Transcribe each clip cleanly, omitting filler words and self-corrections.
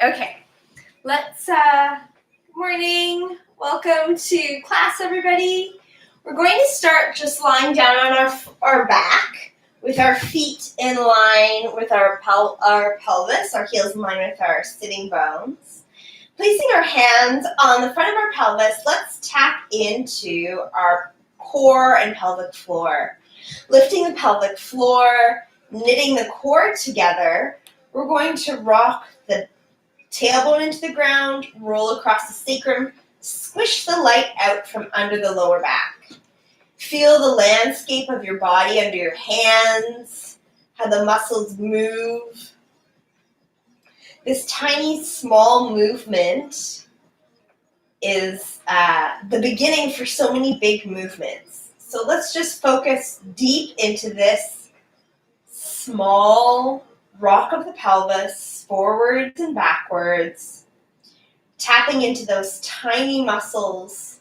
Okay, let's, good morning. Welcome to class, everybody. We're going to start just lying down on our back with our feet in line with our pelvis, our heels in line with our sitting bones. Placing our hands on the front of our pelvis, let's tap into our core and pelvic floor. Lifting the pelvic floor, knitting the core together, we're going to rock the tailbone into the ground, roll across the sacrum, squish the light out from under the lower back. Feel the landscape of your body under your hands, how the muscles move. This tiny, small movement is the beginning for so many big movements. So let's just focus deep into this small rock of the pelvis, forwards and backwards, tapping into those tiny muscles.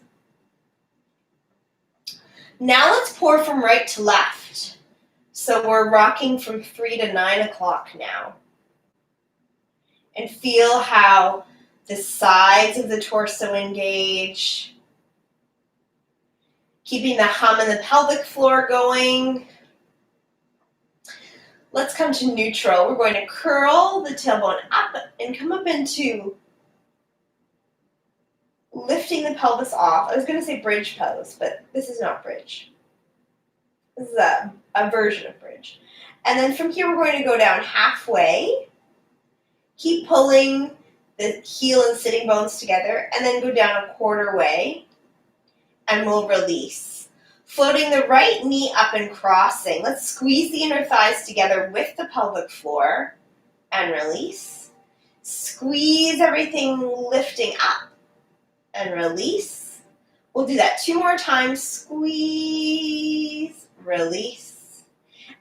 Now let's pour from right to left. So we're rocking from 3 to 9 o'clock now. And feel how the sides of the torso engage, keeping the hum in the pelvic floor going. Let's come to neutral. We're going to curl the tailbone up and come up into lifting the pelvis off. I was going to say bridge pose, but this is not bridge. This is a version of bridge. And then from here, we're going to go down halfway. Keep pulling the heel and sitting bones together, and then go down a quarter way, and we'll release. Floating the right knee up and crossing. Let's squeeze the inner thighs together with the pelvic floor and release. Squeeze everything, lifting up and release. We'll do that 2 more times. Squeeze, release,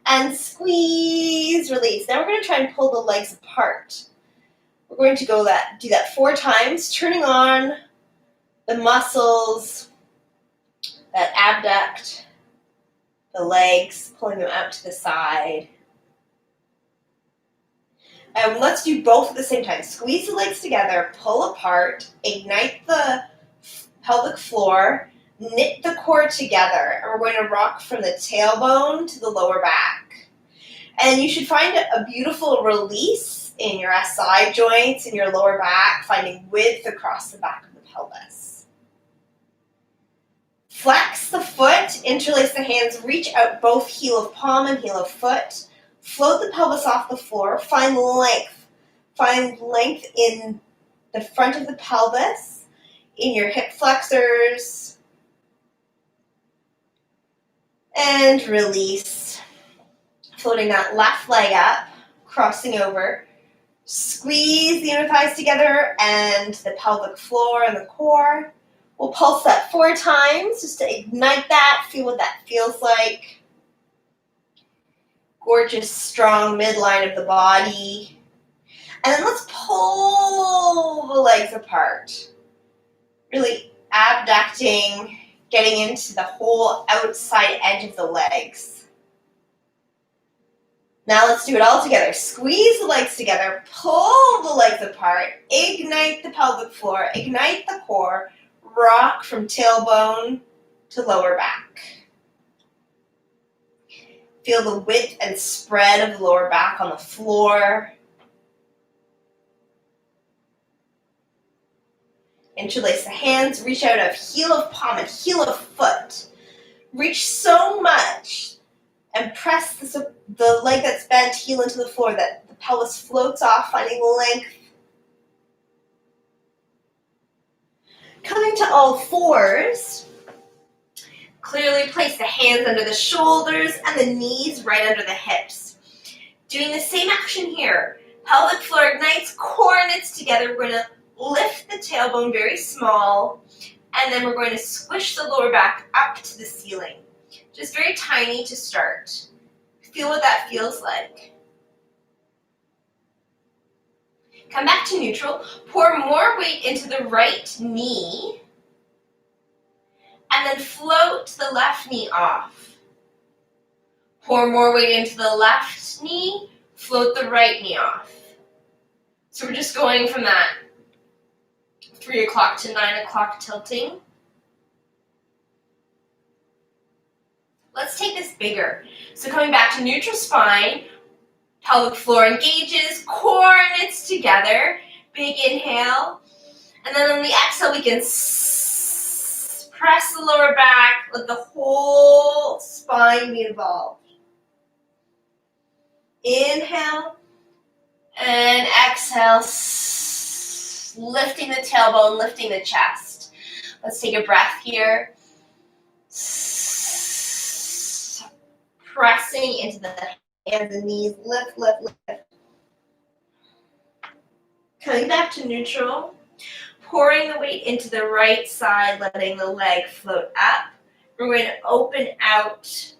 and squeeze, release. Now we're going to try and pull the legs apart. We're going to do that 4 times, turning on the muscles that abduct the legs, pulling them out to the side. And let's do both at the same time. Squeeze the legs together, pull apart, ignite the pelvic floor, knit the core together, and we're going to rock from the tailbone to the lower back. And you should find a beautiful release in your SI joints, in your lower back, finding width across the back of the pelvis. Flex the foot, interlace the hands, reach out both heel of palm and heel of foot. Float the pelvis off the floor, find length. Find length in the front of the pelvis, in your hip flexors. And release. Floating that left leg up, crossing over. Squeeze the inner thighs together and the pelvic floor and the core. We'll pulse that 4 times just to ignite that, feel what that feels like. Gorgeous, strong midline of the body. And then let's pull the legs apart. Really abducting, getting into the whole outside edge of the legs. Now let's do it all together. Squeeze the legs together, pull the legs apart, ignite the pelvic floor, ignite the core, rock from tailbone to lower back. Feel the width and spread of the lower back on the floor. Interlace the hands, reach out of heel of palm and heel of foot. Reach so much and press the leg that's bent, heel into the floor, that the pelvis floats off, finding length. Coming to all fours, clearly place the hands under the shoulders and the knees right under the hips. Doing the same action here. Pelvic floor ignites, core knits together. We're going to lift the tailbone very small, and then we're going to squish the lower back up to the ceiling. Just very tiny to start. Feel what that feels like. Come back to neutral. Pour more weight into the right knee, and then float the left knee off. Pour more weight into the left knee, float the right knee off. So we're just going from that 3 o'clock to 9 o'clock tilting. Let's take this bigger. So coming back to neutral spine, pelvic floor engages, core knits together, big inhale. And then on the exhale, we can press the lower back, let the whole spine be involved. Inhale and exhale, lifting the tailbone, lifting the chest. Let's take a breath here. Pressing into the hands and knees, lift, lift, lift. Coming back to neutral, pouring the weight into the right side, letting the leg float up. We're going to open out,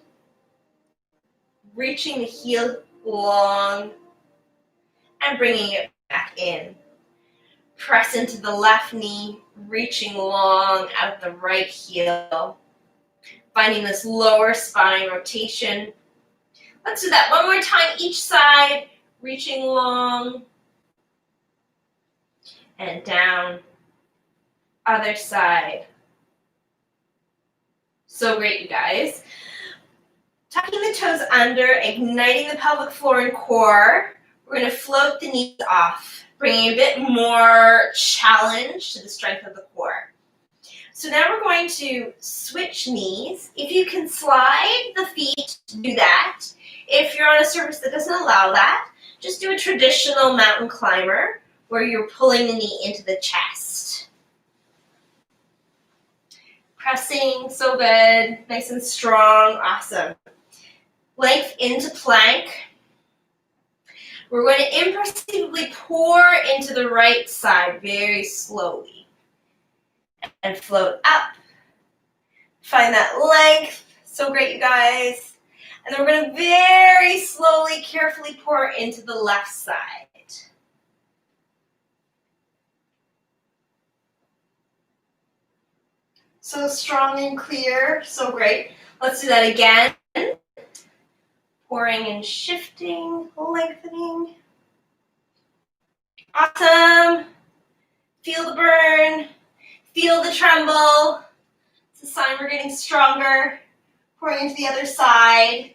reaching the heel long and bringing it back in. Press into the left knee, reaching long out the right heel. Finding this lower spine rotation. Let's do that one more time, each side, reaching long and down. Other side. So great, you guys. Tucking the toes under, igniting the pelvic floor and core. We're going to float the knees off, bringing a bit more challenge to the strength of the core. So now we're going to switch knees. If you can slide the feet, do that. If you're on a surface that doesn't allow that, just do a traditional mountain climber where you're pulling the knee into the chest. Pressing, so good, nice and strong, awesome. Length into plank. We're going to imperceptibly pour into the right side very slowly. And float up. Find that length. So great, you guys. And then we're going to very slowly, carefully pour into the left side. So strong and clear. So great. Let's do that again. Pouring and shifting, lengthening. Awesome. Feel the burn. Feel the tremble. It's a sign we're getting stronger. Pouring into the other side.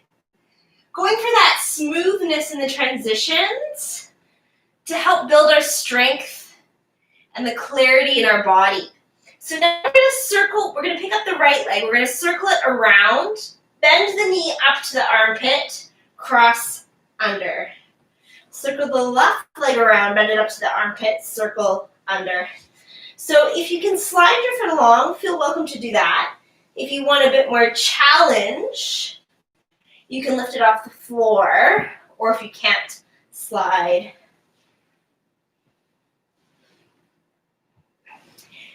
Going for that smoothness in the transitions to help build our strength and the clarity in our body. So now we're going to circle, we're going to pick up the right leg. We're going to circle it around, bend the knee up to the armpit, cross under. Circle the left leg around, bend it up to the armpit, circle under. So if you can slide your foot along, feel welcome to do that. If you want a bit more challenge, you can lift it off the floor, or if you can't, slide.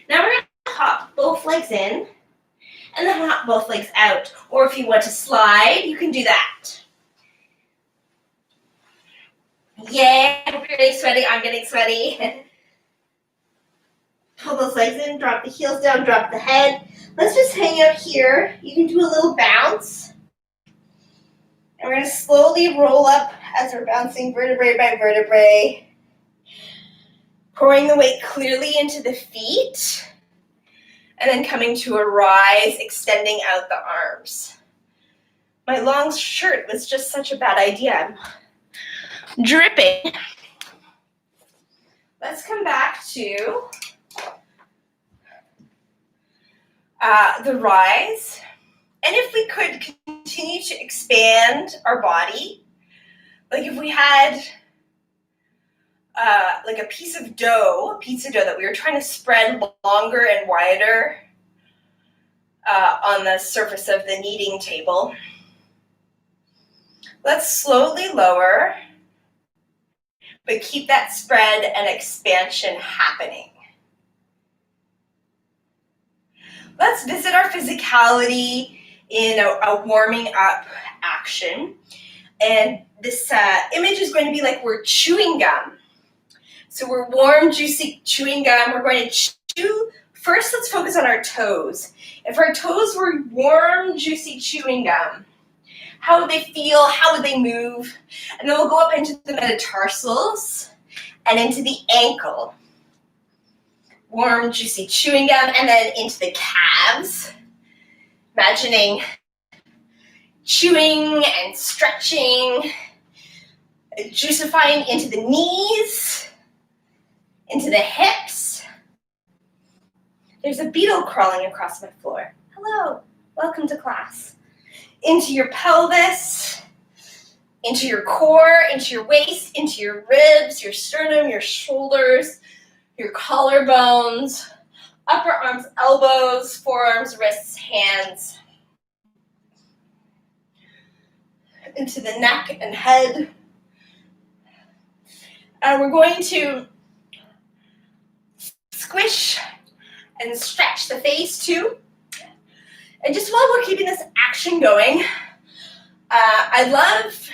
Now we're going to hop both legs in, and then hop both legs out. Or if you want to slide, you can do that. Yay, I hope you're getting sweaty. I'm getting sweaty. Pull those legs in, drop the heels down, drop the head. Let's just hang out here. You can do a little bounce. And we're going to slowly roll up as we're bouncing vertebrae by vertebrae. Pouring the weight clearly into the feet. And then coming to a rise, extending out the arms. My long shirt was just such a bad idea. I'm dripping. Let's come back to the rise. And if we could continue to expand our body, like if we had like a piece of dough, a pizza dough that we were trying to spread longer and wider on the surface of the kneading table. Let's slowly lower, but keep that spread and expansion happening. Let's visit our physicality in a warming up action. And this image is going to be like we're chewing gum. So we're warm, juicy chewing gum. We're going to chew. First, let's focus on our toes. If our toes were warm, juicy chewing gum, how would they feel? How would they move? And then we'll go up into the metatarsals and into the ankle. Warm, juicy chewing gum, and then into the calves. Imagining chewing and stretching, juicifying into the knees, into the hips. There's a beetle crawling across my floor. Hello, welcome to class. Into your pelvis, into your core, into your waist, into your ribs, your sternum, your shoulders, your collarbones, upper arms, elbows, forearms, wrists, hands, into the neck and head. And we're going to squish and stretch the face too. And just while we're keeping this action going, I'd love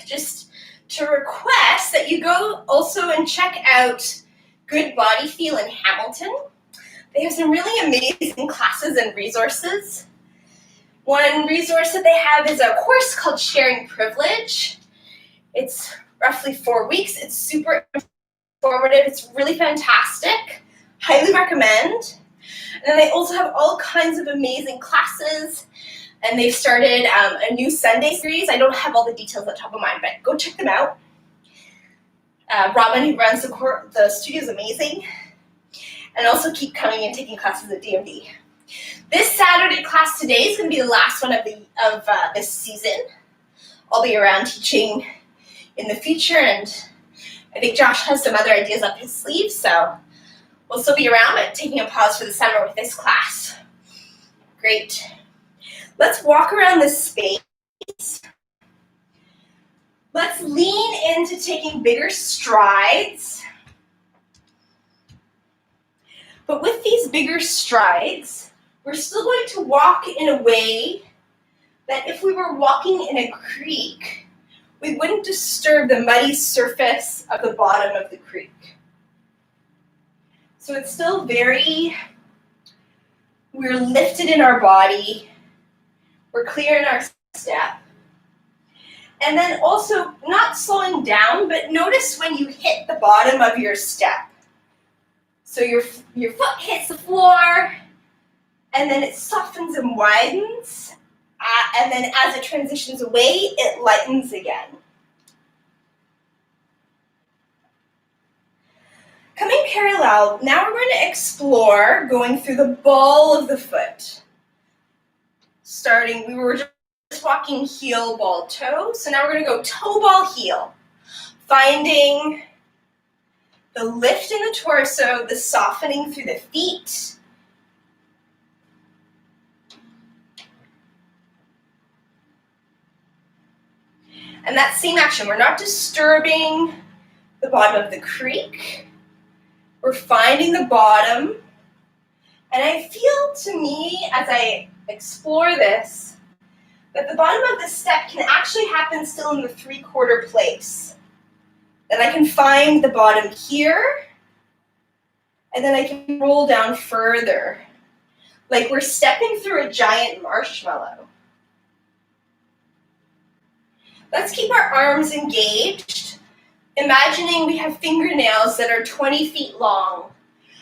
just to request that you go also and check out Good Body Feel in Hamilton. They have some really amazing classes and resources. One resource that they have is a course called Sharing Privilege. It's roughly 4 weeks. It's super informative. It's really fantastic. Highly recommend. And then they also have all kinds of amazing classes. And they've started a new Sunday series. I don't have all the details at the top of mind, but go check them out. Robin, who runs the studio, is amazing. And also keep coming and taking classes at DMD. This Saturday class today is going to be the last one of this season. I'll be around teaching in the future, and I think Josh has some other ideas up his sleeve, so we'll still be around, but taking a pause for the summer with this class. Great. Let's walk around this space. Let's lean into taking bigger strides. But with these bigger strides, we're still going to walk in a way that if we were walking in a creek, we wouldn't disturb the muddy surface of the bottom of the creek. So it's still we're lifted in our body, we're clear in our step. And then also not slowing down, but notice when you hit the bottom of your step. So your foot hits the floor, and then it softens and widens, and then as it transitions away, it lightens again. Coming parallel, now we're going to explore going through the ball of the foot. We were just walking heel, ball, toe, so now we're going to go toe, ball, heel, finding the lift in the torso, the softening through the feet. And that same action, we're not disturbing the bottom of the creek. We're finding the bottom. And I feel, to me, as I explore this, that the bottom of the step can actually happen still in the 3/4 place. That I can find the bottom here, and then I can roll down further, like we're stepping through a giant marshmallow. Let's keep our arms engaged, imagining we have fingernails that are 20 feet long,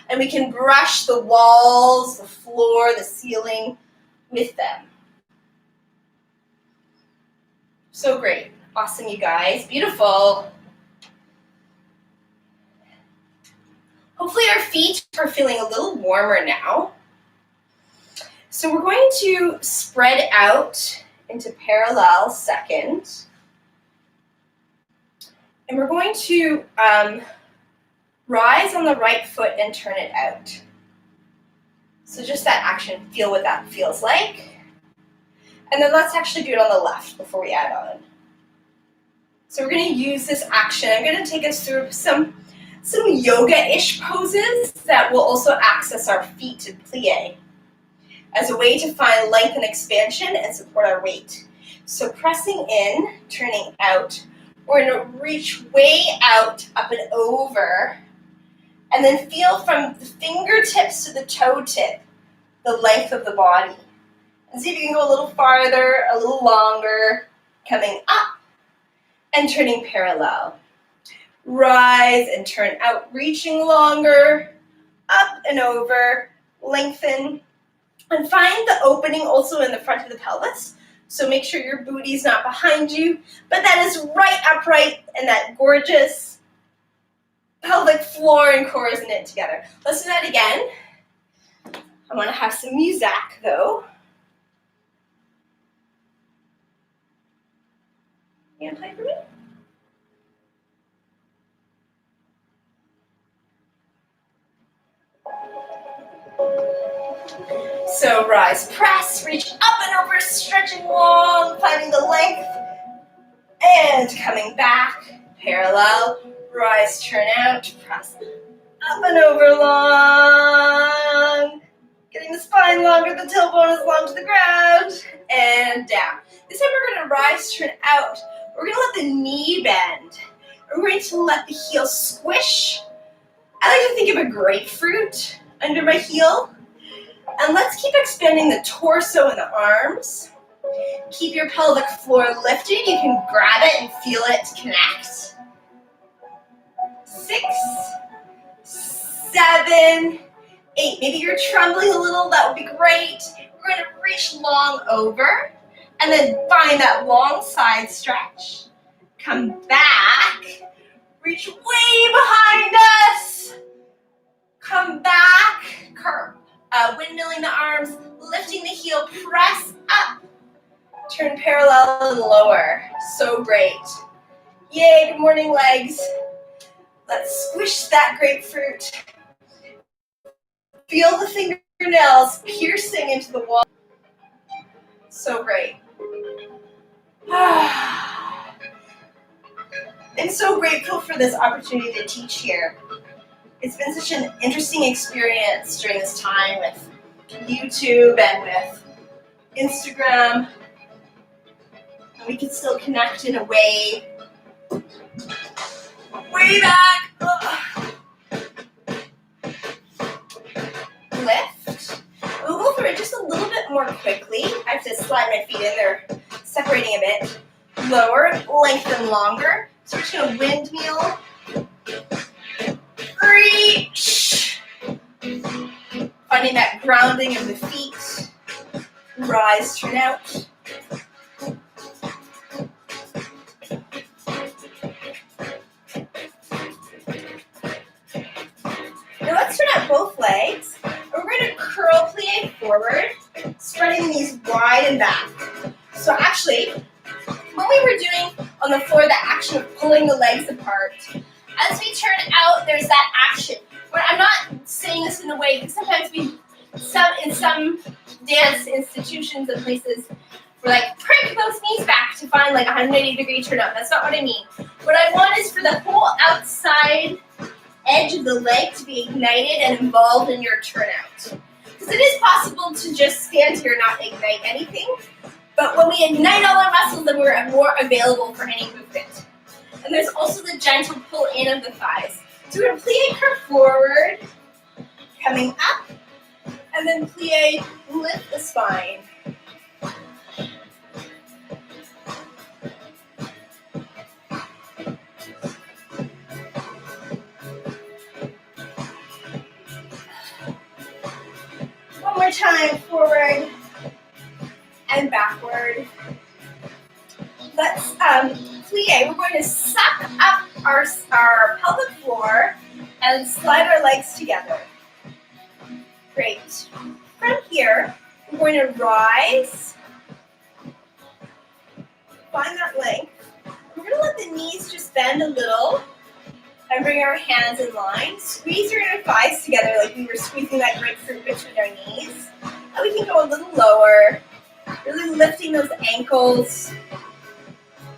and we can brush the walls, the floor, the ceiling with them. So great. Awesome, you guys. Beautiful. Hopefully our feet are feeling a little warmer now. So we're going to spread out into parallel second. And we're going to rise on the right foot and turn it out. So just that action, feel what that feels like. And then let's actually do it on the left before we add on. So we're going to use this action. I'm going to take us through some yoga-ish poses that will also access our feet to plie as a way to find length and expansion and support our weight. So pressing in, turning out. We're going to reach way out, up and over, and then feel from the fingertips to the toe tip the length of the body. And see if you can go a little farther, a little longer, coming up, and turning parallel. Rise and turn out, reaching longer, up and over, lengthen, and find the opening also in the front of the pelvis. So make sure your booty's not behind you, but that is right upright and that gorgeous pelvic floor and core is knit together. Let's do that again. I want to have some music though. You gonna play for me? So rise, press, reach up and over, stretching long, finding the length, and coming back, parallel, rise, turn out, press, up and over long, getting the spine longer, the tailbone is long to the ground, and down. This time we're going to rise, turn out. We're going to let the knee bend. We're going to let the heel squish. I like to think of a grapefruit under my heel. And let's keep expanding the torso and the arms. Keep your pelvic floor lifted. You can grab it and feel it connect. 6, 7, 8. Maybe you're trembling a little. That would be great. We're going to reach long over and then find that long side stretch. Come back. Reach way behind us. Come back. Curve. Windmilling the arms, lifting the heel, press up, turn parallel and lower. So great. Yay, good morning, legs. Let's squish that grapefruit. Feel the fingernails piercing into the wall. So great. I'm so grateful for this opportunity to teach here. It's been such an interesting experience during this time with YouTube and with Instagram. And we can still connect in a way back. Lift. We'll go through it just a little bit more quickly. I have to slide my feet in. They're separating a bit. Lower, lengthen longer. So we're just going to windmill. Reach. Finding that grounding of the feet. Rise, turn out. Now let's turn out both legs. We're going to curl plie forward, spreading the knees wide and back. So actually, when we were doing on the floor the action of pulling the legs apart, as we turn out, there's that action. But I'm not saying this in a way, because sometimes in some dance institutions and places, we're like, prick those knees back to find like a 180-degree turn out. That's not what I mean. What I want is for the whole outside edge of the leg to be ignited and involved in your turnout. Because it is possible to just stand here and not ignite anything. But when we ignite all our muscles, then we're more available for any movement. And there's also the gentle pull in of the thighs. So we're going to plie curve forward, coming up, and then plie, lift the spine. One more time, forward and backward. Let's plie. We're going to suck up our pelvic floor and slide our legs together. Great. From here, we're going to rise. Find that length. We're going to let the knees just bend a little and bring our hands in line. Squeeze your inner thighs together like we were squeezing that grapefruit between our knees. And we can go a little lower, really lifting those ankles.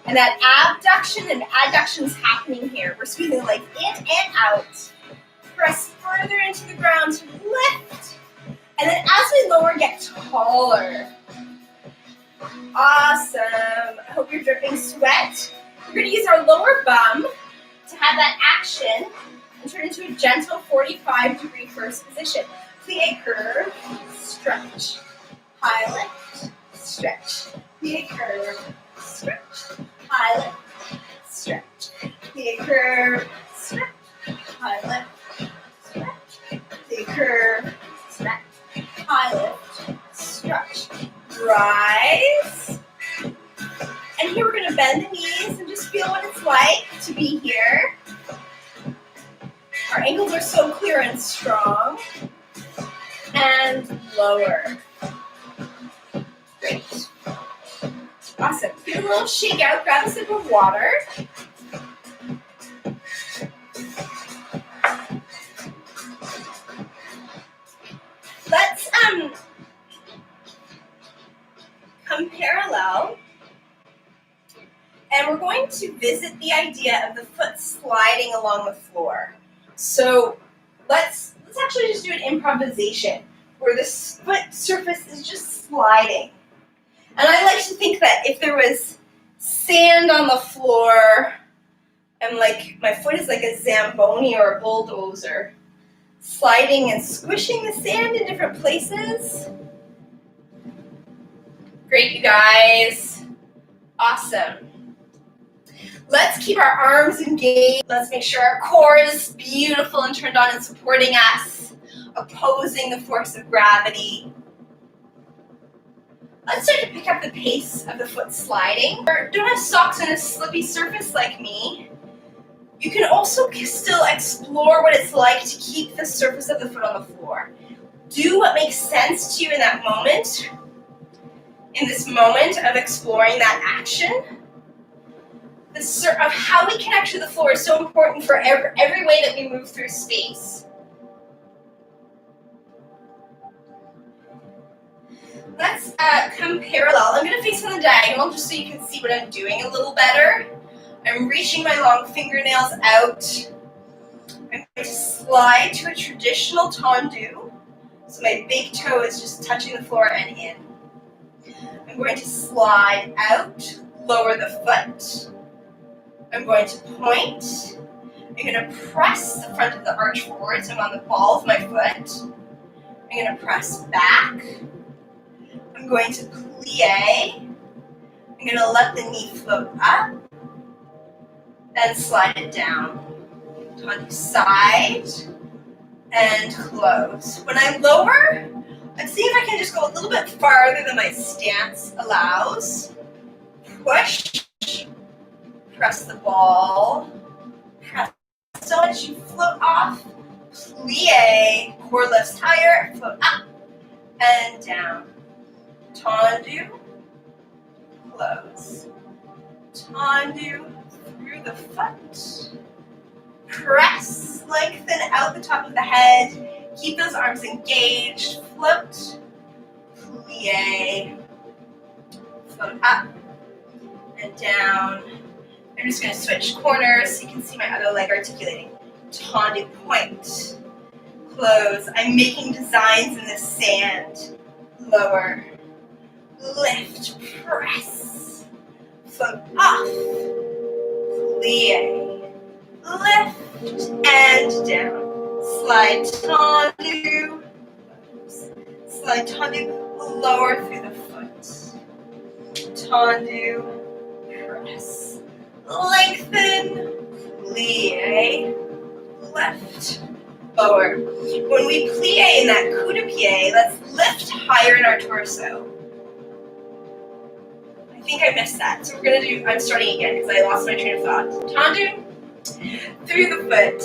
And that abduction and adduction is happening here. We're squeezing the legs in and out. Press further into the ground to lift. And then as we lower, get taller. Awesome. I hope you're dripping sweat. We're going to use our lower bum to have that action and turn into a gentle 45-degree first position. Plie curve, stretch. High lift, stretch. Plie curve, stretch. High lift, stretch. Plie curve, stretch. High lift, stretch. Plie curve, stretch. High lift, stretch. Rise. And here we're going to bend the knees and just feel what it's like to be here. Our ankles are so clear and strong. And lower. Great. Awesome. Do a little shake out. Grab a sip of water. Let's come parallel. And we're going to visit the idea of the foot sliding along the floor. So let's actually just do an improvisation where the foot surface is just sliding. And I like to think that if there was sand on the floor and like my foot is like a Zamboni or a bulldozer, sliding and squishing the sand in different places. Great, you guys. Awesome. Let's keep our arms engaged. Let's make sure our core is beautiful and turned on and supporting us, opposing the force of gravity. Let's start to pick up the pace of the foot sliding. Don't have socks on a slippy surface like me. You can also still explore what it's like to keep the surface of the foot on the floor. Do what makes sense to you in that moment, in this moment of exploring that action. Of how we connect to the floor is so important for every way that we move through space. Let's come parallel. I'm going to face on the diagonal just so you can see what I'm doing a little better. I'm reaching my long fingernails out. I'm going to slide to a traditional tendu. So my big toe is just touching the floor and in. I'm going to slide out, lower the foot. I'm going to point. I'm going to press the front of the arch forward, so I'm on the ball of my foot. I'm going to press back. I'm going to plie. I'm going to let the knee float up and slide it down. On the side and close. When I lower, I'm seeing if I can just go a little bit farther than my stance allows. Push. Press the ball, press so as you float off, plie, core lifts higher, float up and down. Tendu, close. Tendu through the foot. Press, lengthen out the top of the head. Keep those arms engaged. Float, plie, float up and down. I'm just going to switch corners so you can see my other leg articulating. Tendu, point, close. I'm making designs in the sand. Lower, lift, press, float off, plie, lift, and down. Slide tendu, slide tendu, lower through the foot. Tendu, press. Lengthen, plie, left, lower. When we plie in that coup de pied, let's lift higher in our torso. I think I missed that, so I'm starting again because I lost my train of thought. Tendu, through the foot.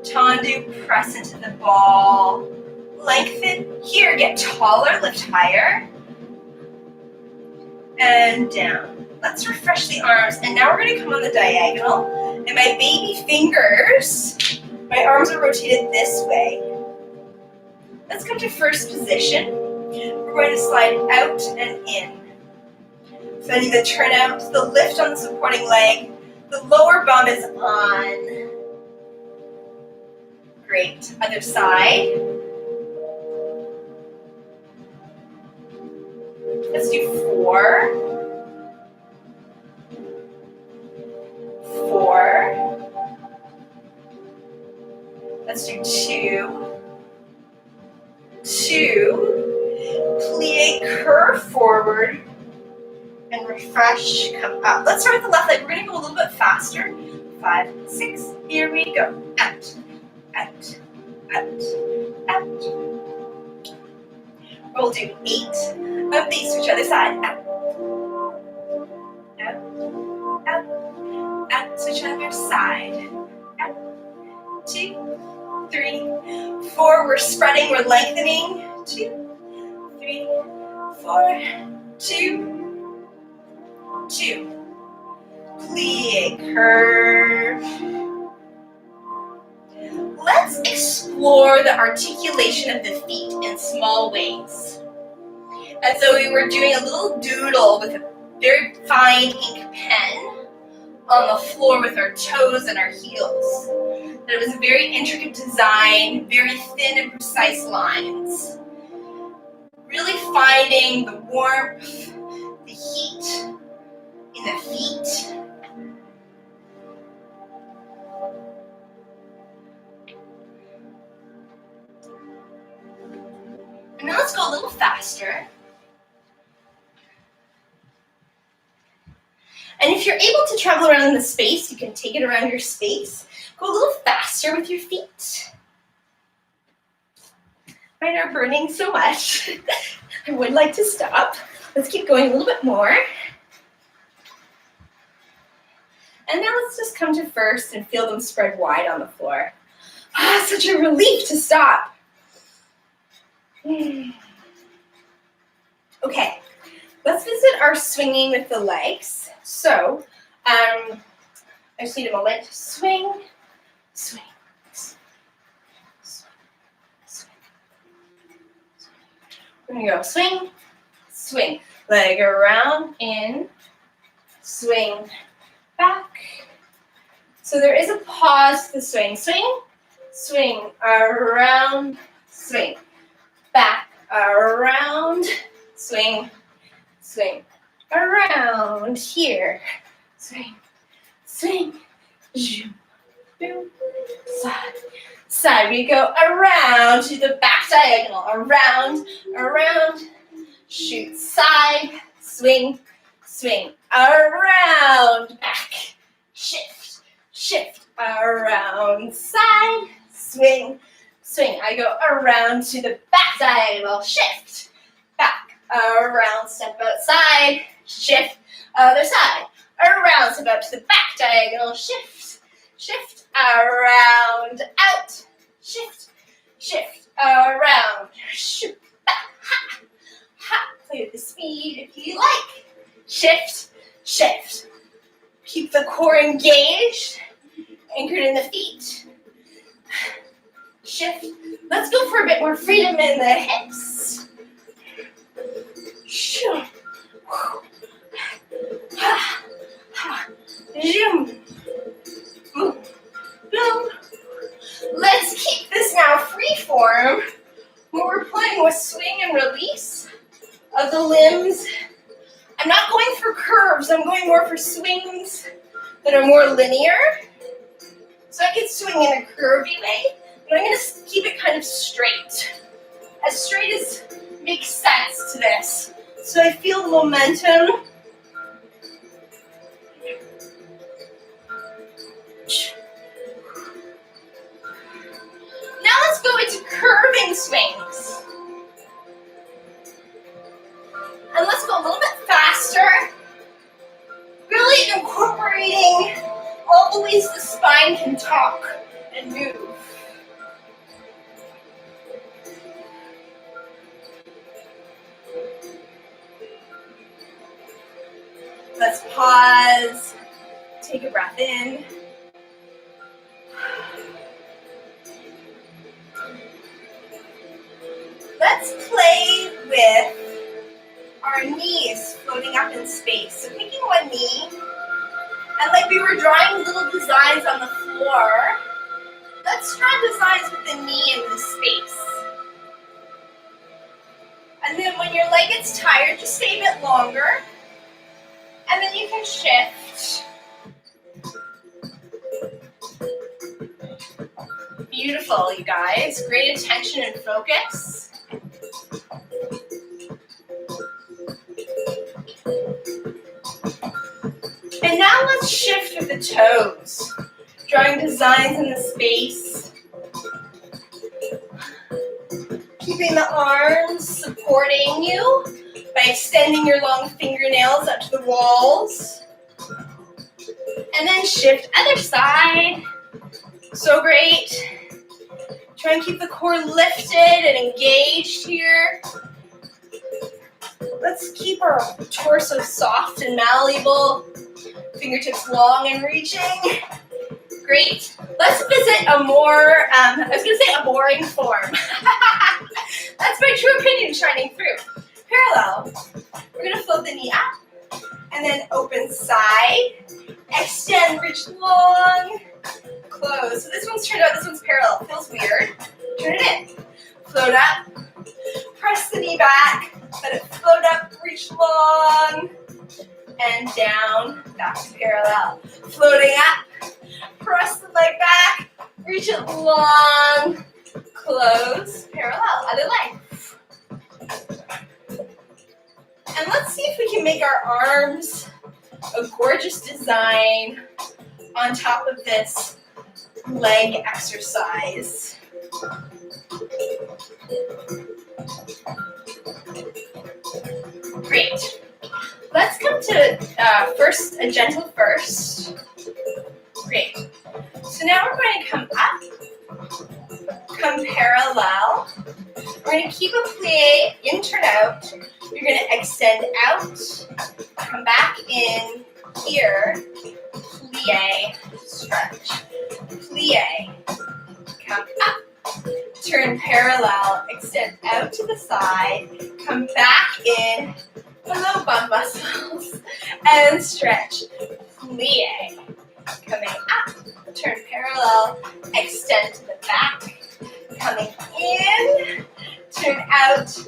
Tendu, press into the ball. Lengthen, here, get taller, lift higher. And down. Let's refresh the arms, and now we're going to come on the diagonal, and my baby fingers, my arms are rotated this way. Let's come to first position. We're going to slide out and in. Finding the turn out, the lift on the supporting leg, the lower bum is on. Great. Other side. Let's do 4. 4. Let's do 2. 2. Plie, curve forward, and refresh. refresh, come up. Let's start with the left leg. We're going to go a little bit faster. 5, 6, here we go. Out, out, out, out. We'll do 8 of these to each other side. Out, out, out, out to each other side. Out, 2, 3, 4. We're spreading, we're lengthening. 2, 3, 4, 2, 2. Plie, curve. Let's explore the articulation of the feet in small ways. And so we were doing a little doodle with a very fine ink pen on the floor with our toes and our heels. And it was a very intricate design, very thin and precise lines. Really finding the warmth, the heat in the feet. And now let's go a little faster. And if you're able to travel around the space, you can take it around your space. Go a little faster with your feet. Mine are burning so much. I would like to stop. Let's keep going a little bit more. And now let's just come to first and feel them spread wide on the floor. Ah, such a relief to stop. Okay, let's visit our swinging with the legs. So, I just need a moment. Swing, swing, swing, swing, swing. We're gonna go swing, swing. Leg around, in, swing, back. So there is a pause to the swing. Swing, swing, around, swing. Back, around, swing, swing, around, here, swing, swing, zoom, boom, side, side. We go around to the back diagonal, around, around, shoot, side, swing, swing, around, back, shift, shift, around, side, swing, swing. I go around to the back diagonal, shift, back, around, step outside, shift, other side, around, step out to the back diagonal, shift, shift, around, out, shift, shift, around, shoot, back, ha, ha. Play with the speed if you like. Shift, shift. Keep the core engaged, anchored in the feet. Shift. Let's go for a bit more freedom in the hips. Zoom. Boom. Boom. Let's keep this now free form where we're playing with swing and release of the limbs. I'm not going for curves, I'm going more for swings that are more linear. So I can swing in a curvy way, but I'm going to keep it kind of straight. As makes sense to this. So I feel the momentum. Now let's go into curving swings. And let's go a little bit faster. Really incorporating all the ways the spine can talk and move. Let's pause, take a breath in. Let's play with our knees floating up in space. So picking one knee, and like we were drawing little designs on the floor, let's draw designs with the knee in the space. And then when your leg gets tired, just stay a bit longer. And then you can shift. Beautiful, you guys. Great attention and focus. the toes, drawing designs in the space. Keeping the arms supporting you by extending your long fingernails up to the walls. And then shift other side. So great. Try and keep the core lifted and engaged here. Let's keep our torso soft and malleable. Fingertips long and reaching. Great. Let's visit a more, a boring form. That's my true opinion shining through. Parallel. We're going to float the knee up and then open side. Extend, reach long, close. So this one's turned out, this one's parallel. Feels weird. Turn it in. Float up. Press the knee back. Let it float up, reach long, and down, back to parallel. Floating up. Press the leg back. Reach it long. Close. Parallel. Other leg. And let's see if we can make our arms a gorgeous design on top of this leg exercise. Great. Let's come to first, a gentle first. Great. So now we're going to come up, come parallel. We're going to keep a plie in, turn out. You're going to extend out, come back in here, plie, stretch, plie, come up, turn parallel, extend out to the side, come back in, hello bum muscles, and stretch, plie, coming up, turn parallel, extend to the back, coming in, turn out,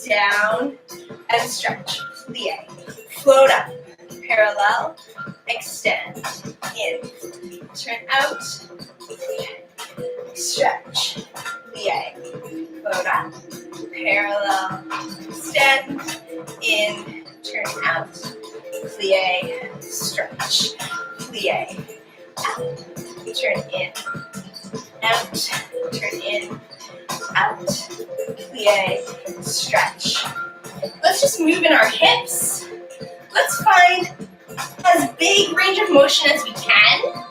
down, and stretch, plie, float up, parallel, extend, in, turn out, plie, stretch, plie, float up, parallel, extend, in, turn out, plie, stretch, plie, out, turn in, out, turn in, out, plie, stretch. Let's just move in our hips. Let's find as big range of motion as we can.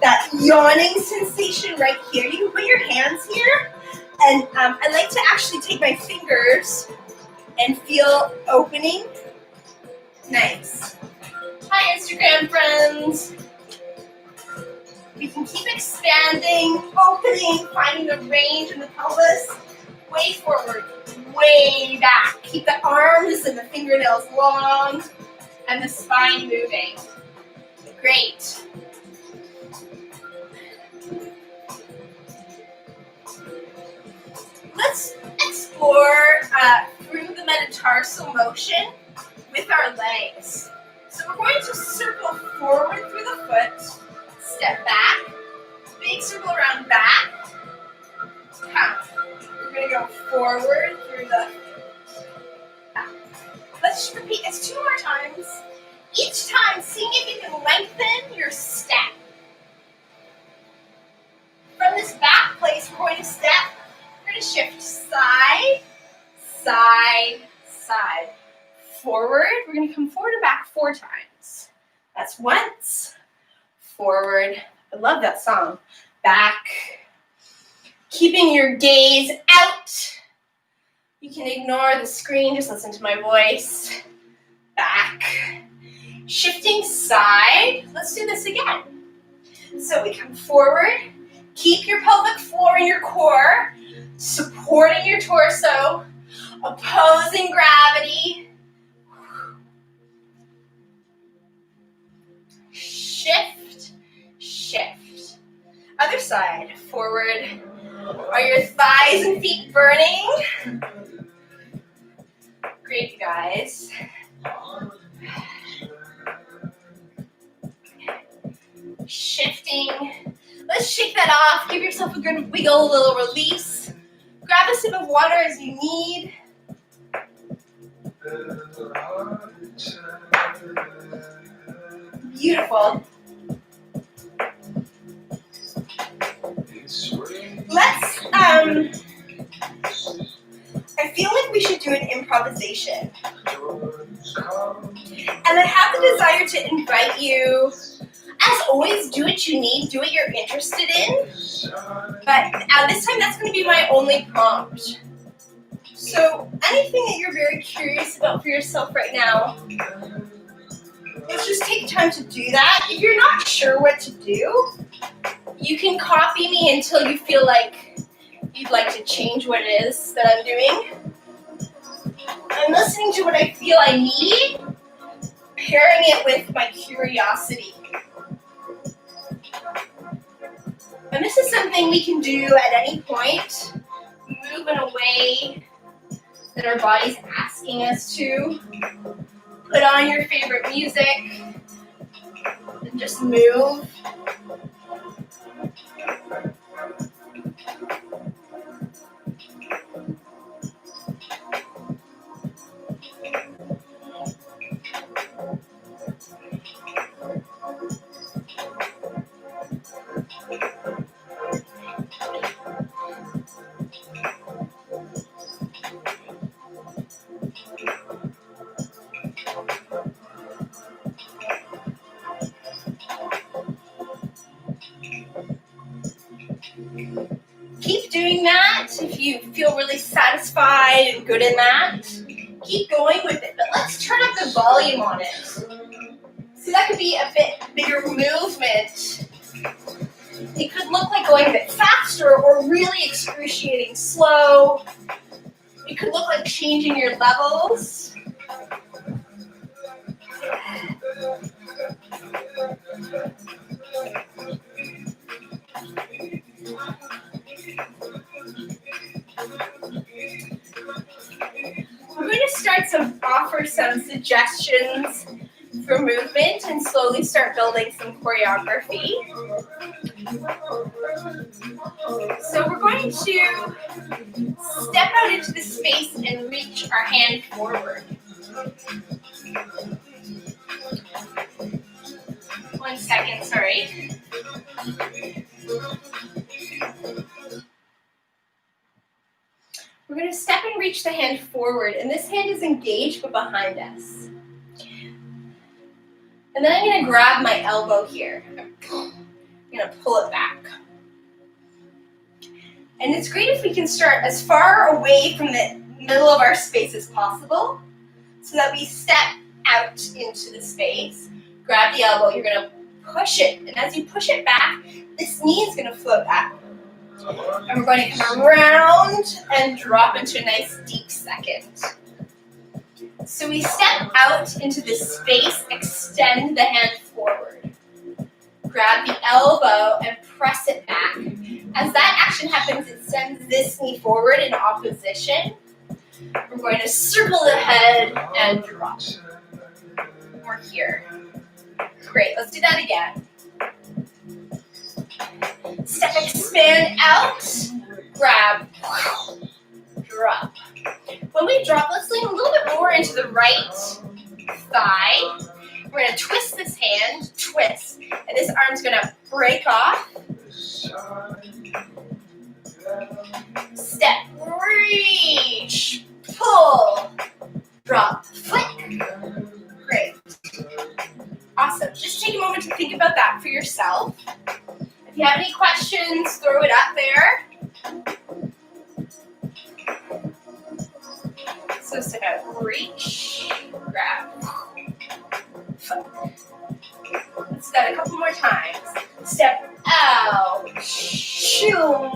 That yawning sensation right here. You can put your hands here. And I like to actually take my fingers and feel opening. Nice. Hi, Instagram friends. We can keep expanding, opening, finding the range in the pelvis. Way forward, way back. Keep the arms and the fingernails long and the spine moving. Great. Let's explore through the metatarsal motion with our legs. So we're going to circle forward through the foot, step back, big circle around back, come. We're going to go forward through the back. Let's just repeat this 2 more times. Each time, seeing if you can lengthen your step. From this back place, we're going to step. We're going to shift side, side, side. Forward, we're going to come forward and back 4 times. That's once, forward. I love that song. Back. Keeping your gaze out. You can ignore the screen, just listen to my voice. Back. Shifting side. Let's do this again. So we come forward. Keep your pelvic floor and your core. Supporting your torso. Opposing gravity. Shift. Shift. Other side. Forward. Are your thighs and feet burning? Great, you guys. Shifting. Let's shake that off. Give yourself a good wiggle, a little release. Grab a sip of water as you need. Beautiful. improvisation. And I have the desire to invite you, as always, do what you need, do what you're interested in. But this time that's going to be my only prompt. So anything that you're very curious about for yourself right now, let's just take time to do that. If you're not sure what to do, you can copy me until you feel like you'd like to change what it is that I'm doing. I'm listening to what I feel I need, pairing it with my curiosity. And this is something we can do at any point, move in a way that our body's asking us to. Put on your favorite music and just move. Keep doing that if you feel really satisfied and good in that. Keep going with it, but let's turn up the volume on it. So that could be a bit bigger movement. It could look like going a bit faster or really excruciating slow. It could look like changing your levels. We're going to offer some suggestions for movement and slowly start building some choreography. So we're going to step out into the space and reach our hand forward. 1 second, sorry. We're going to step and reach the hand forward, and this hand is engaged but behind us. And then I'm going to grab my elbow here. I'm going to pull it back. And it's great if we can start as far away from the middle of our space as possible so that we step out into the space. Grab the elbow, you're going to push it. And as you push it back, this knee is going to float up. And we're going to come around and drop into a nice deep second. So we step out into this space, extend the hand forward. Grab the elbow and press it back. As that action happens, it sends this knee forward in opposition. We're going to circle the head and drop. We're here. Great, let's do that again. Step, expand out, grab, drop. When we drop, let's lean a little bit more into the right thigh. We're going to twist this hand, twist, and this arm's going to break off. Step, reach, pull, drop, flick. Great. Awesome. Just take a moment to think about that for yourself. If you have any questions, throw it up there. So step out, reach, grab, flick. Let's do that a couple more times. Step out, shoo.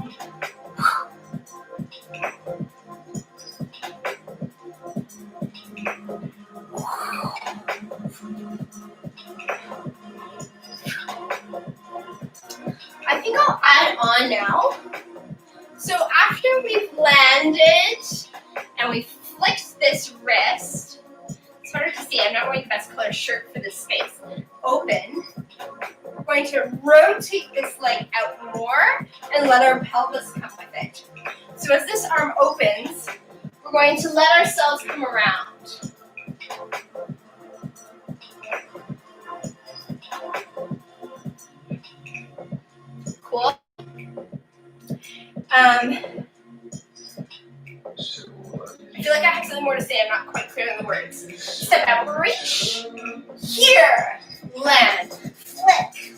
I think I'll add on now. So after we've landed and we've flicked this wrist, it's harder to see, I'm not wearing the best color shirt for this space. Open. We're going to rotate this leg out more and let our pelvis come with it. So as this arm opens, we're going to let ourselves come around. Cool. I feel like I have something more to say. I'm not quite clear on the words. Step out, reach. Here, land, flick.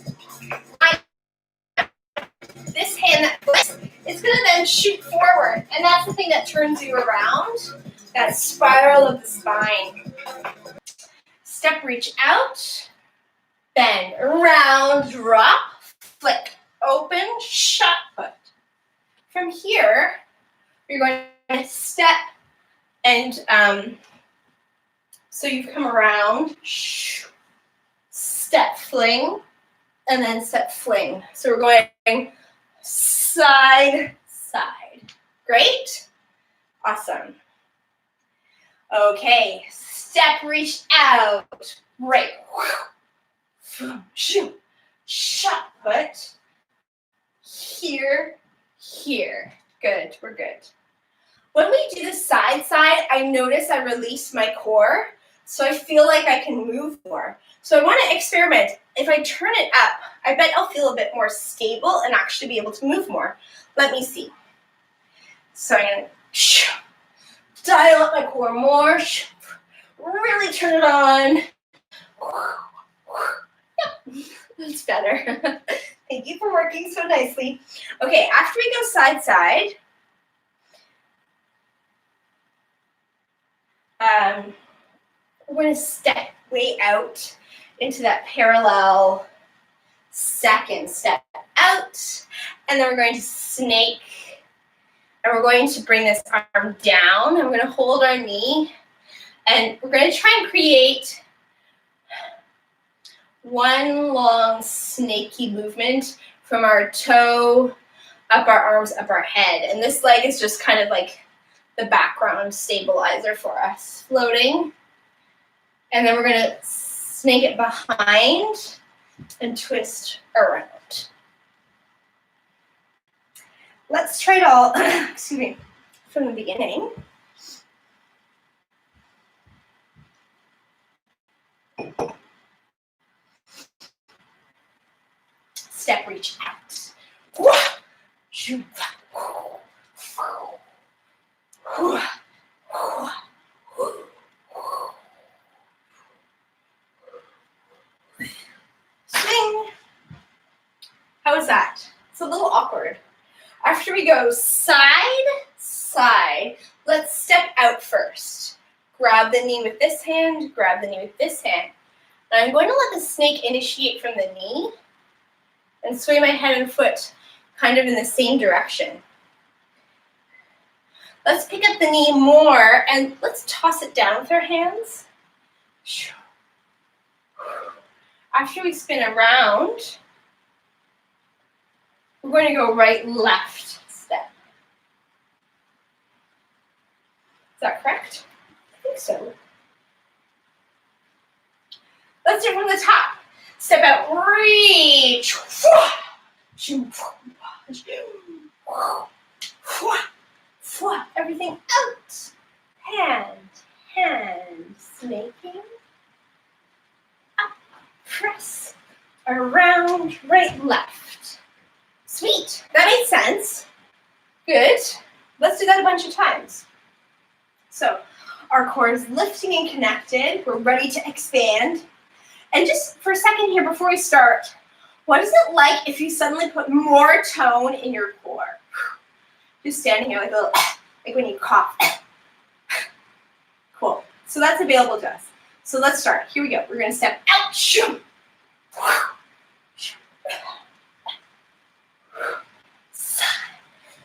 This hand that flicks is going to then shoot forward, and that's the thing that turns you around, that spiral of the spine. Step, reach out, bend, around, drop, flick, open, shut put. From here, you're going to step, and so you've come around, step, fling, and then step, fling. So we're going side, side. Great. Awesome. Okay. Step, reach out. Right. Shut put. Here, here. Good. We're good. When we do the side, I notice I release my core, so I feel like I can move more. So I want to experiment. If I turn it up, I bet I'll feel a bit more stable and actually be able to move more. Let me see. So I'm going to dial up my core more, really turn it on. Yep, that's better. Thank you for working so nicely. Okay, after we go side, we're going to step way out into that parallel second step out, and then we're going to snake, and we're going to bring this arm down, and we're going to hold our knee, and we're going to try and create one long snaky movement from our toe up our arms, up our head, and this leg is just kind of like the background stabilizer for us, floating, and then we're going to snake it behind and twist around. Let's try it all, excuse me, from the beginning. Step, reach out. Swing. How is that? It's a little awkward. After we go side, let's step out first. Grab the knee with this hand, grab the knee with this hand. And I'm going to let the snake initiate from the knee and sway my head and foot kind of in the same direction. Let's pick up the knee more and let's toss it down with our hands. After we spin around, we're going to go right, left step. Is that correct? I think so. Let's do it from the top. Step out, reach. Everything out. Hand, snaking. Up, press, around, right, left. Sweet, that made sense. Good. Let's do that a bunch of times. So our core is lifting and connected. We're ready to expand. And just for a second here before we start, what is it like if you suddenly put more tone in your core? Just standing here like a little, like when you cough. Cool. So that's available to us. So let's start. Here we go. We're going to step out.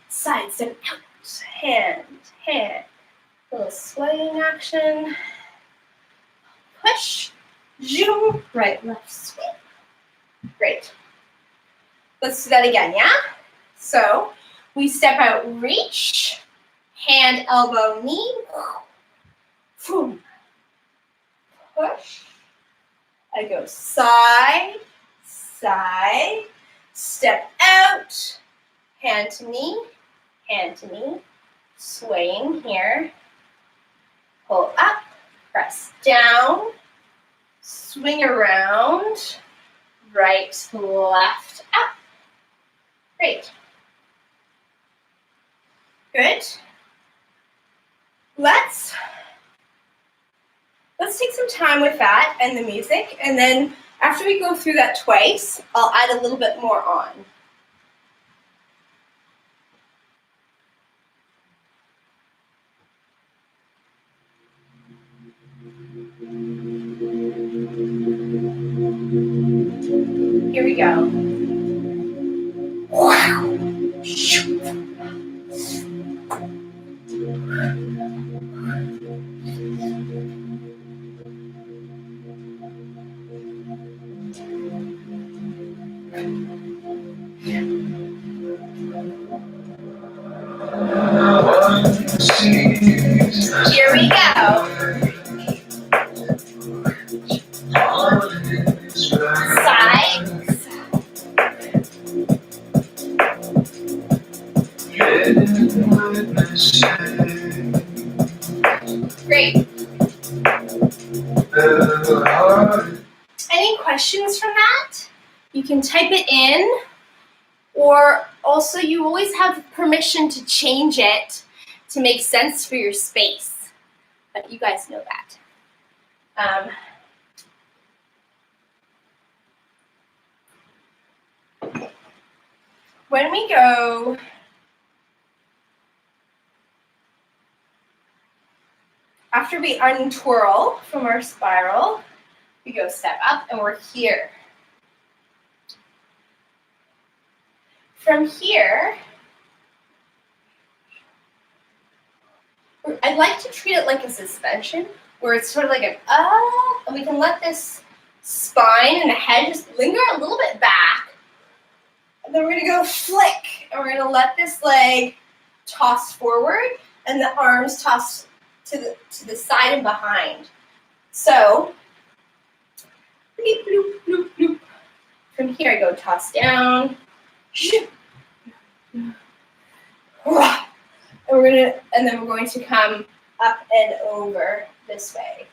Side, step out. Hand. A little swaying action. Push. Zoom. Right, left, swing. Great. Let's do that again, yeah? So we step out, reach. Hand, elbow, knee. Boom. Push. I go side, step out, hand to knee, swaying here, pull up, press down, swing around, right, left, up. Great. Good. let's take some time with that and the music, and then after we go through that twice, I'll add a little bit more on. Here we go. Wow. Here we go. Side. Great. Any questions from that? You can type it in, or also you always have permission to change it to make sense for your space. But you guys know that. When we go after we untwirl from our spiral, we go step up and we're here. From here, I'd like to treat it like a suspension, where it's sort of like an up, and we can let this spine and the head just linger a little bit back. And then we're gonna go flick, and we're gonna let this leg toss forward, and the arms toss to the side and behind. So, bloop, bloop, bloop, bloop. From here I go toss down. And then we're going to come up and over this way.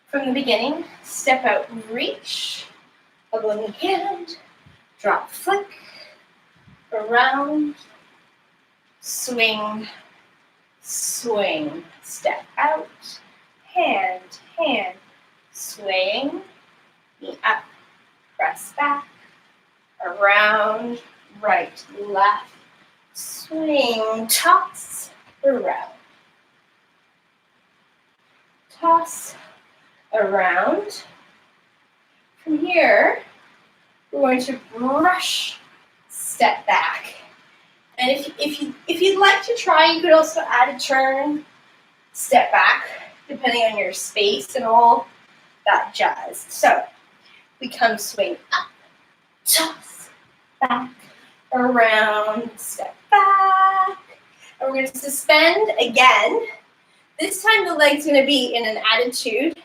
From the beginning, step out, reach, elbow in hand, drop, flick, around, swing, swing, step out, hand, hand, swing, knee up, press back, around, right, left, swing, toss, around, toss, around. From here, we're going to brush, step back. And if you'd like to try, you could also add a turn, step back, depending on your space and all that jazz. So we come swing up, toss, back, around, step back. And we're going to suspend again. This time the leg's going to be in an attitude.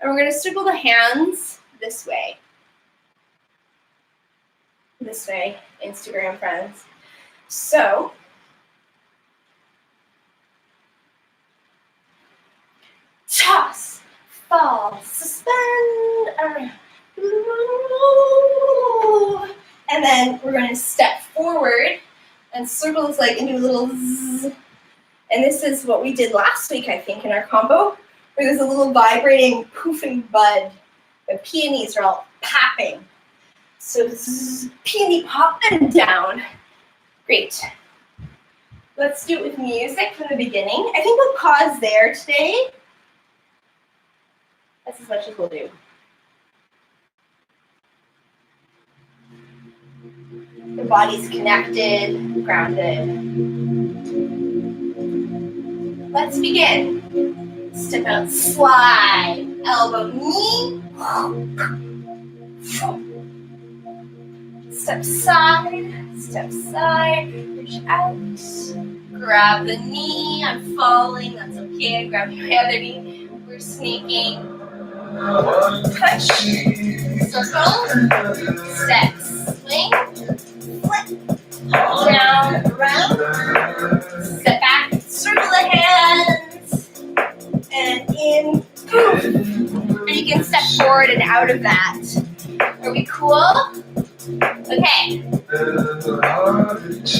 And we're going to circle the hands this way. This way, Instagram friends. So, toss, fall, suspend, around. And then we're going to step forward and circle this leg and do a little zzz. And this is what we did last week, I think, in our combo, where there's a little vibrating, poofing bud. The peonies are all popping. So zzz, peony pop and down. Great. Let's do it with music from the beginning. I think we'll pause there today. That's as much as we'll do. The body's connected, grounded. Let's begin. Step out, slide, elbow, knee. Step side, reach out. Grab the knee, I'm falling, that's okay. Grab your other knee, we're sneaking. Push, circle, step, swing, flip, down, around, step back, circle the hands, and in, poof. And you can step forward and out of that. Are we cool? Okay.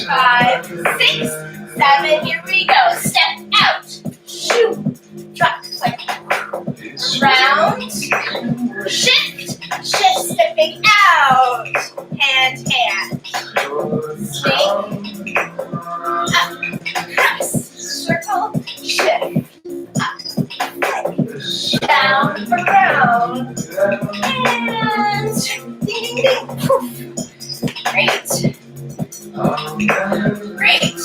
5, 6, 7. Here we go. Step out. Shoot. Drop. Like round. Shift. Shift. Stepping out. Hand. Swing. Up. Cross. Circle. Shift. Up. Down. Around. And ding, ding, ding. Poof. Great. Great.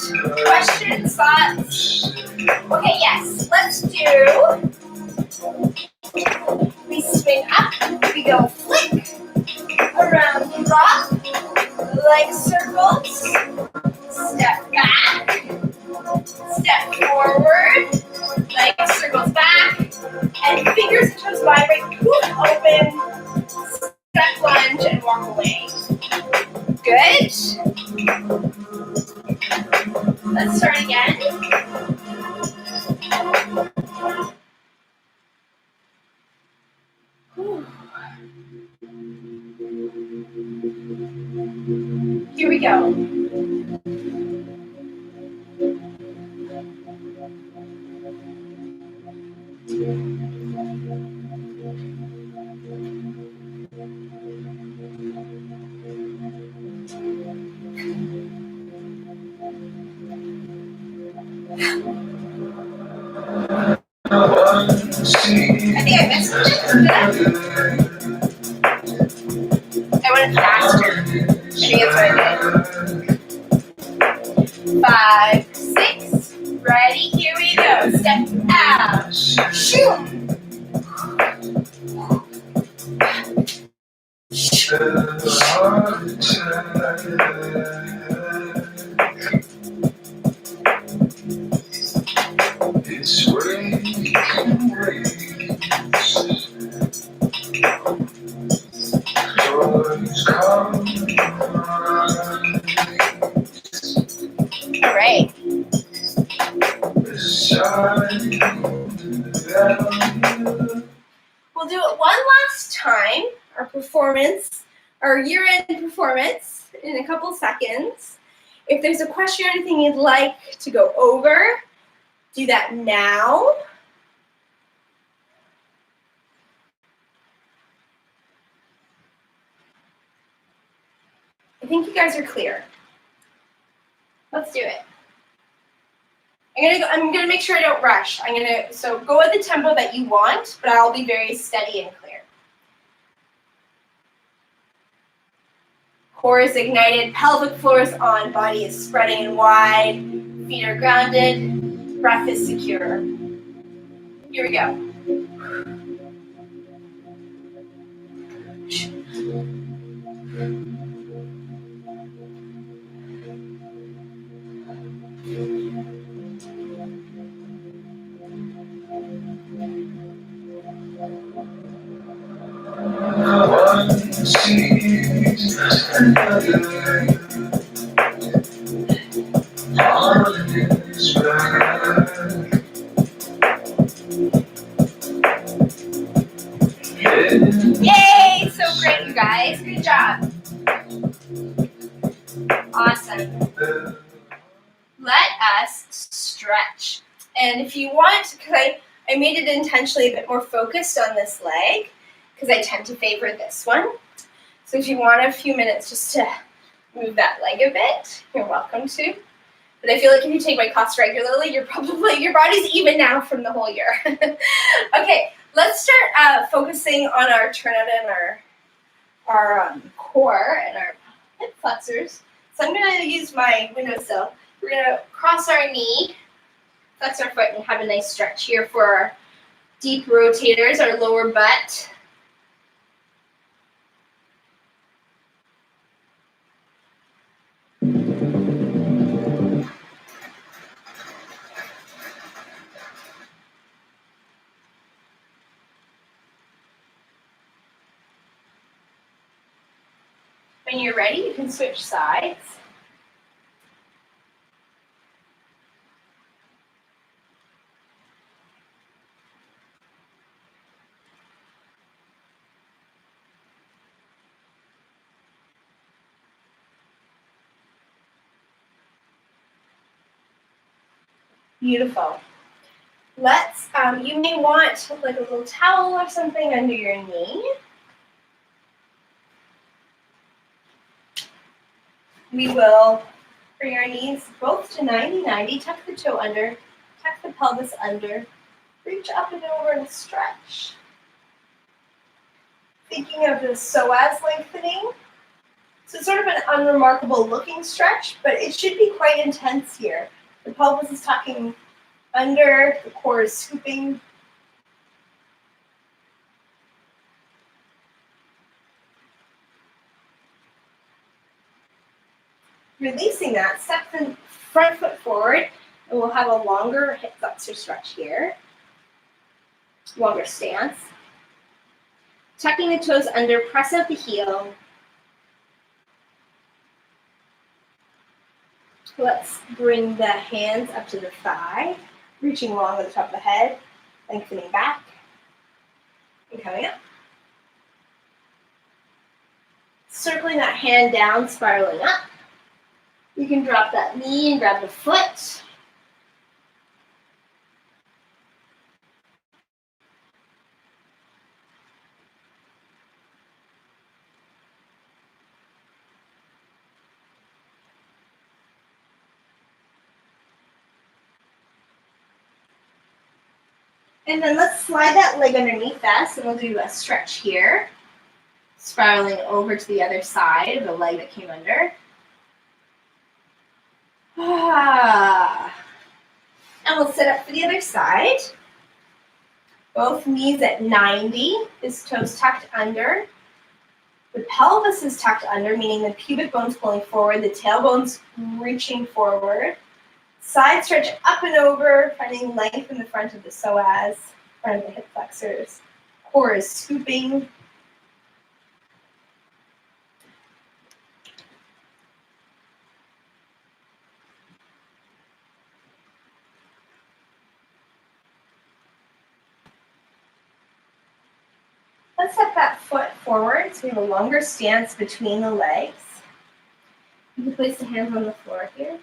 Questions, thoughts? Okay, yes. Let's do. We swing up. We go flick. Around, drop. Like circles. Step back. Step forward. Like circles back. And fingers and toes vibrate. Poof, open. Step lunge and walk away. Good. Let's start again. Here we go. I think I missed it. I went faster. I think that's what I did. 5, 6. Ready? Here we go. Step out. Shoot. All right. We'll do it one last time, our year-end performance in a couple seconds. If there's a question or anything you'd like to go over, do that now. I think you guys are clear. Let's do it. I'm gonna make sure I don't rush. So go at the tempo that you want, but I'll be very steady and clear. Core is ignited, pelvic floor is on, body is spreading and wide, feet are grounded, breath is secure. Here we go. Yay! So great, you guys. Good job. Awesome. Let us stretch. And if you want, because I made it intentionally a bit more focused on this leg, because I tend to favor this one. So if you want a few minutes just to move that leg a bit, you're welcome to. But I feel like if you take my class regularly, your body's even now from the whole year. Okay, let's start focusing on our turnout and our core and our hip flexors. So I'm going to use my windowsill. We're going to cross our knee, flex our foot, and have a nice stretch here for our deep rotators, our lower butt. When you're ready, you can switch sides. Beautiful. Let's, you may want like a little towel or something under your knee. We will bring our knees both to 90-90, tuck the toe under, tuck the pelvis under, reach up and over and stretch. Thinking of the psoas lengthening. So it's sort of an unremarkable looking stretch, but it should be quite intense here. The pelvis is tucking under, the core is scooping. Releasing that, step the front foot forward, and we'll have a longer hip flexor stretch here. Longer stance. Tucking the toes under, press out the heel. Let's bring the hands up to the thigh, reaching long at the top of the head, lengthening back, and coming up. Circling that hand down, spiraling up. You can drop that knee and grab the foot. And then let's slide that leg underneath us, and we'll do a stretch here. Spiraling over to the other side of the leg that came under. And we'll sit up for the other side. Both knees at 90, this toes tucked under. The pelvis is tucked under, meaning the pubic bone's pulling forward, the tailbone's reaching forward. Side stretch up and over, finding length in the front of the psoas, front of the hip flexors. Core is scooping. Let's step that foot forward so we have a longer stance between the legs. You can place the hands on the floor here.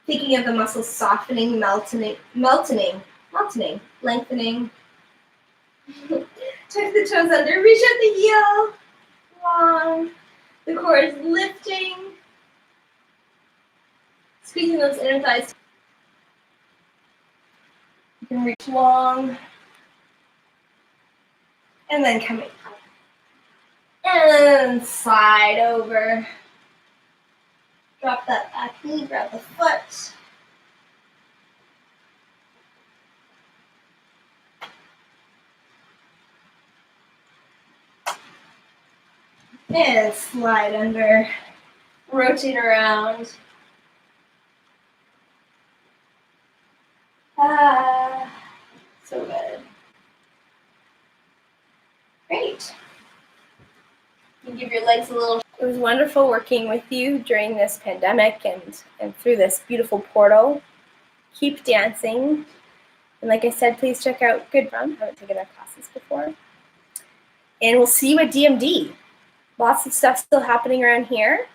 Thinking of the muscles softening, lengthening. Tuck the toes under, reach out the heel. Long. The core is lifting. Squeezing those inner thighs. You can reach long. And then coming up. And slide over. Drop that back knee, grab the foot. And slide under. Rotate around. So good. Great. You can give your legs a little. It was wonderful working with you during this pandemic and through this beautiful portal. Keep dancing. And like I said, please check out Good Run. I haven't taken their classes before. And we'll see you at DMD. Lots of stuff still happening around here.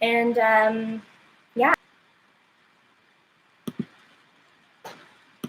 And